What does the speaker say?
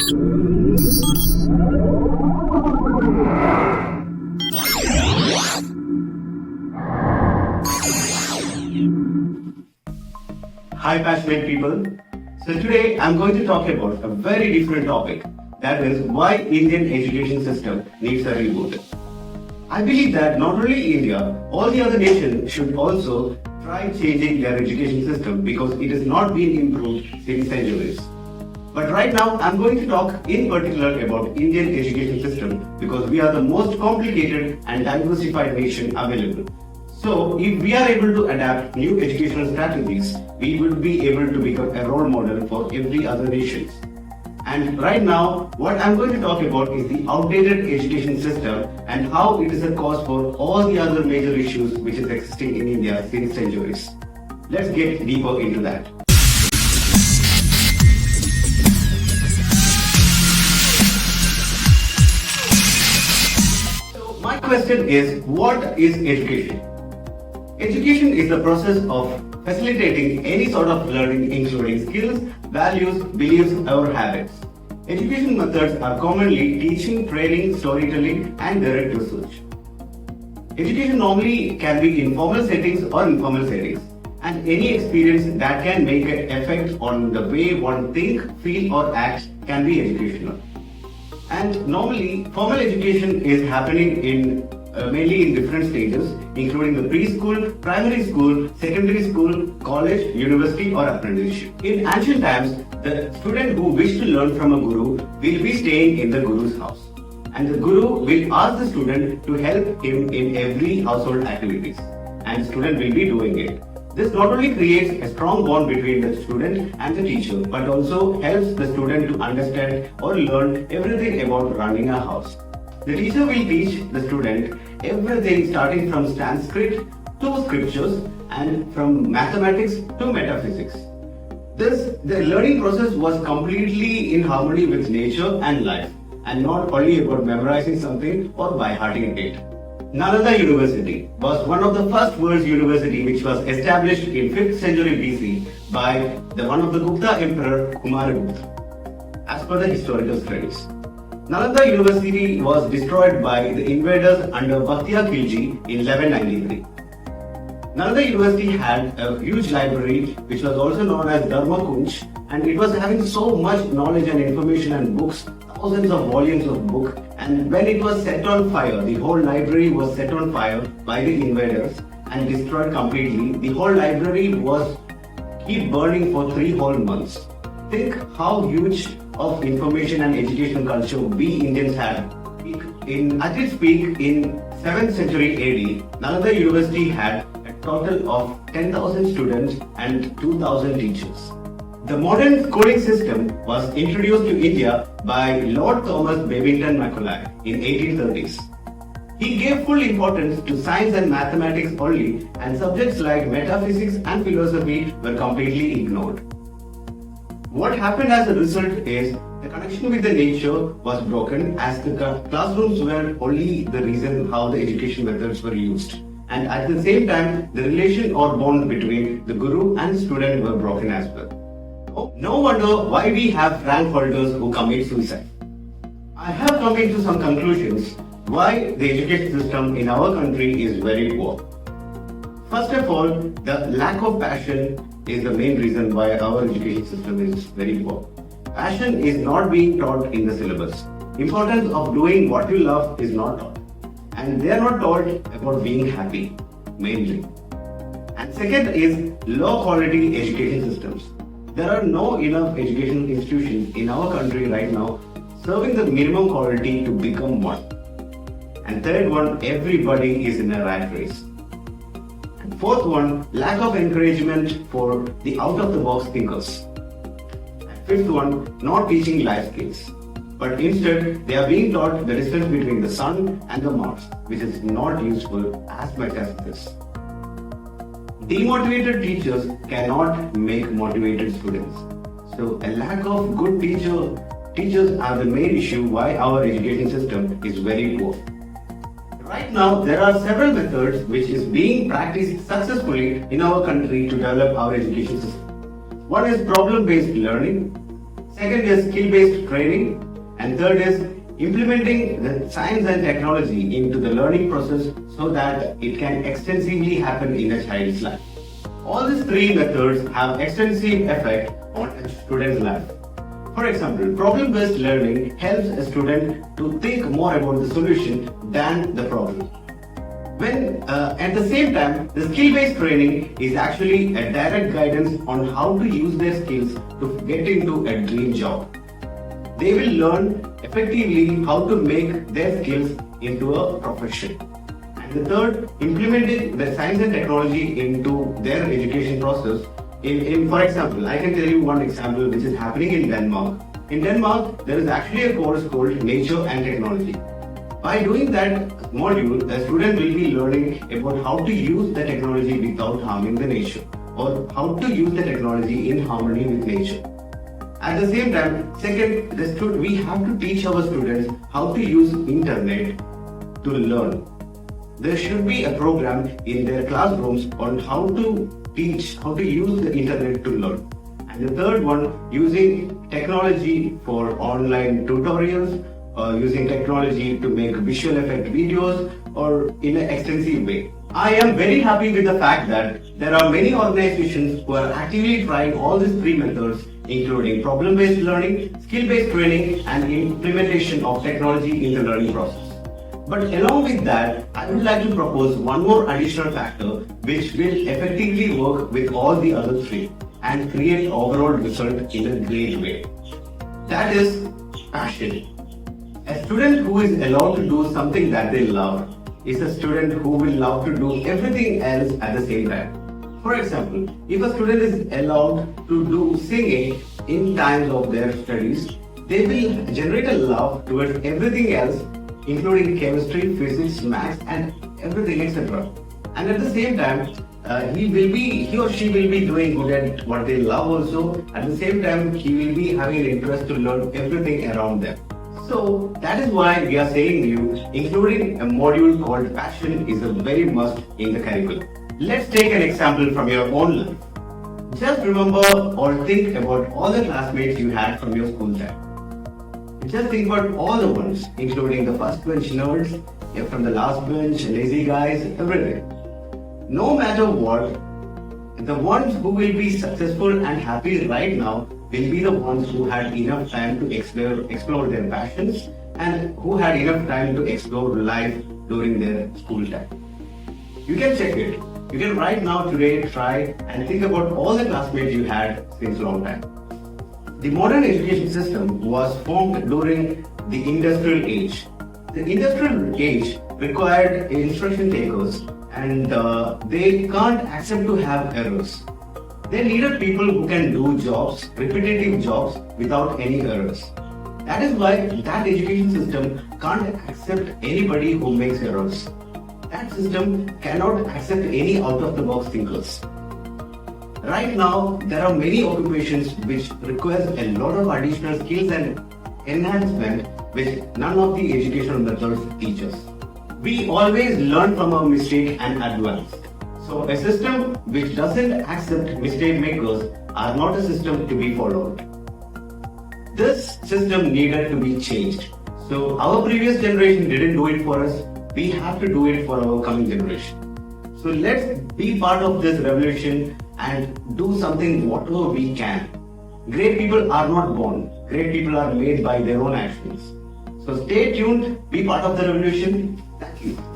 Hi passionate people. So today I'm going to talk about a very different topic, that is why Indian education system needs a reboot. I believe that not only India, all the other nations should also try changing their education system because it has not been improved since centuries. But right now I'm going to talk in particular about Indian education system because we are the most complicated and diversified nation available. So, if we are able to adapt new educational strategies, we will be able to become a role model for every other nation. And right now, what I'm going to talk about is the outdated education system and how it is a cause for all the other major issues which is existing in India since centuries. Let's get deeper into that. So, my question is, what is education? Education is the process of facilitating any sort of learning including skills, values, beliefs or habits. Education methods are commonly teaching, training, storytelling and direct research. Education normally can be in formal settings or informal settings, and any experience that can make an effect on the way one think, feel or act can be educational. And normally formal education is happening in mainly in different stages, including the preschool, primary school, secondary school, college, university or apprenticeship. In ancient times, the student who wished to learn from a guru will be staying in the guru's house. And the guru will ask the student to help him in every household activities. And the student will be doing it. This not only creates a strong bond between the student and the teacher, but also helps the student to understand or learn everything about running a house. The teacher will teach the student everything starting from Sanskrit to scriptures and from mathematics to metaphysics. The learning process was completely in harmony with nature and life and not only about memorizing something or by hearting it. Nalanda University was one of the first world's university which was established in 5th century BC by one of the Gupta emperor Kumaragupta as per the historical studies. Nalanda University was destroyed by the invaders under Bhaktiya Khilji in 1193. Nalanda University had a huge library which was also known as Dharma Kunj, and it was having so much knowledge and information and books, thousands of volumes of book, and when it was set on fire, the whole library was set on fire by the invaders and destroyed completely. The whole library was keep burning for 3 whole months. Think how huge of information and education culture we Indians had. At its peak in 7th century AD, Nalanda University had a total of 10,000 students and 2,000 teachers. The modern schooling system was introduced to India by Lord Thomas Babington Macaulay in 1830s. He gave full importance to science and mathematics only, and subjects like metaphysics and philosophy were completely ignored. What happened as a result is the connection with the nature was broken as the classrooms were only the reason how the education methods were used. And at the same time, the relation or bond between the guru and the student were broken as well. No wonder why we have rank holders who commit suicide. I have come into some conclusions why the education system in our country is very poor. First of all, the lack of passion is the main reason why our education system is very poor. Passion is not being taught in the syllabus. Importance of doing what you love is not taught. And they are not taught about being happy, mainly. And second is low quality education systems. There are no enough educational institutions in our country right now serving the minimum quality to become one. And third one, everybody is in a rat race. And fourth one, lack of encouragement for the out-of-the-box thinkers. And fifth one, not teaching life skills. But instead, they are being taught the distance between the sun and the Mars, which is not useful as much as this. Demotivated teachers cannot make motivated students. So a lack of good teachers are the main issue why our education system is very poor. Right now, there are several methods which is being practiced successfully in our country to develop our education system. One is problem-based learning. Second is skill-based training. And third is implementing the science and technology into the learning process so that it can extensively happen in a child's life. All these three methods have extensive effect on a student's life. For example, problem-based learning helps a student to think more about the solution than the problem. When at the same time, the skill-based training is actually a direct guidance on how to use their skills to get into a dream job. They will learn effectively how to make their skills into a profession. And the third, implementing the science and technology into their education process. For example, I can tell you one example which is happening in Denmark. In Denmark, there is actually a course called Nature and Technology. By doing that module, a student will be learning about how to use the technology without harming the nature, or how to use the technology in harmony with nature. At the same time, second, we have to teach our students how to use internet to learn. There should be a program in their classrooms on how to teach, how to use the internet to learn. And the third one, using technology for online tutorials, using technology to make visual effect videos, or in an extensive way. I am very happy with the fact that there are many organizations who are actively trying all these three methods, including problem-based learning, skill-based training, and implementation of technology in the learning process. But along with that, I would like to propose one more additional factor which will effectively work with all the other three and create overall result in a great way. That is passion. A student who is allowed to do something that they love is a student who will love to do everything else at the same time. For example, if a student is allowed to do singing in times of their studies, they will generate a love towards everything else, including chemistry, physics, maths, and everything, etc. And at the same time, he or she will be doing good at what they love also. At the same time, he will be having an interest to learn everything around them. So that is why we are saying to you, including a module called passion is a very must in the curriculum. Let's take an example from your own life. Just remember or think about all the classmates you had from your school time. Just think about all the ones, including the first bench nerds, from the last bench, lazy guys, everything. No matter what, the ones who will be successful and happy right now will be the ones who had enough time to explore their passions and who had enough time to explore life during their school time. You can check it. You can right now today try and think about all the classmates you had since long time. The modern education system was formed during the industrial age. The industrial age required instruction takers and they can't accept to have errors. They needed people who can do jobs, repetitive jobs without any errors. That is why that education system can't accept anybody who makes errors. That system cannot accept any out-of-the-box thinkers. Right now, there are many occupations which require a lot of additional skills and enhancement which none of the educational methods teach us. We always learn from our mistake and advance. So a system which doesn't accept mistake makers are not a system to be followed. This system needed to be changed. So our previous generation didn't do it for us. We have to do it for our coming generation. So let's be part of this revolution and do something whatever we can. Great people are not born. Great people are made by their own actions. So stay tuned, be part of the revolution. Thank you.